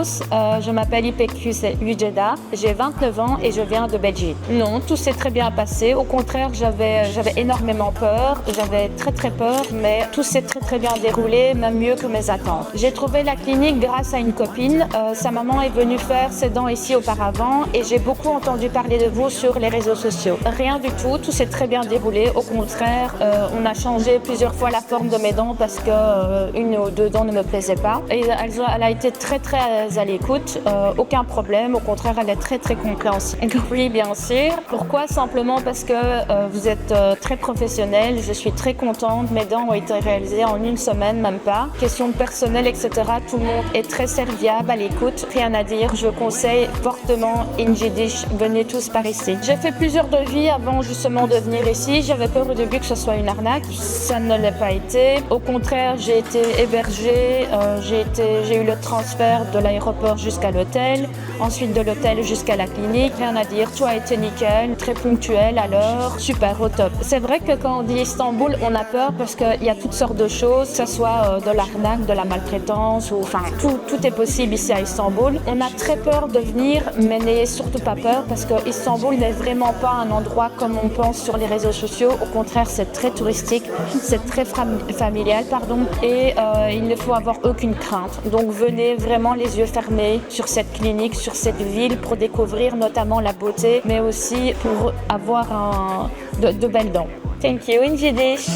tous, je m'appelle Ipekkus Ujeda, j'ai 29 ans et je viens de Belgique. Non, tout s'est très bien passé. Au contraire, j'avais énormément peur, j'avais très peur, mais tout s'est très bien déroulé, même mieux que mes attentes. J'ai trouvé la clinique grâce à une copine. Sa maman est venue faire ses dents ici auparavant et j'ai beaucoup entendu parler de vous sur les réseaux sociaux. Rien du tout s'est très bien déroulé. Au contraire, on a changé plusieurs fois la forme de mes dents parce que une ou deux dents ne me plaisaient pas. Et elle a été très à l'écoute, aucun problème, au contraire elle est très compréhensive. Oui, bien sûr. Pourquoi? Simplement parce que vous êtes très professionnel, je suis très contente, mes dents ont été réalisées en une semaine, même pas. Question de personnel, etc. Tout le monde est très serviable, à l'écoute, rien à dire. Je conseille fortement Injidish, venez tous par ici. J'ai fait plusieurs devis avant justement de venir ici, j'avais peur au début que ce soit une arnaque, ça ne l'a pas été. Au contraire, j'ai été hébergée, j'ai eu le transfert de l'aéroport jusqu'à l'hôtel, ensuite de l'hôtel jusqu'à la clinique, rien à dire, tout a été nickel, très ponctuel à l'heure, super, au top. C'est vrai que quand on dit Istanbul, on a peur parce qu'il y a toutes sortes de choses, que ce soit de l'arnaque, de la maltraitance, ou enfin tout est possible ici à Istanbul. On a très peur de venir, mais n'ayez surtout pas peur parce que Istanbul n'est vraiment pas un endroit comme on pense sur les réseaux sociaux. Au contraire, c'est très touristique, c'est très familial, et il ne faut avoir aucune crainte. Donc venez vraiment les yeux fermés sur cette clinique, sur cette ville pour découvrir notamment la beauté, mais aussi pour avoir de belles dents. Thank you, Injidish.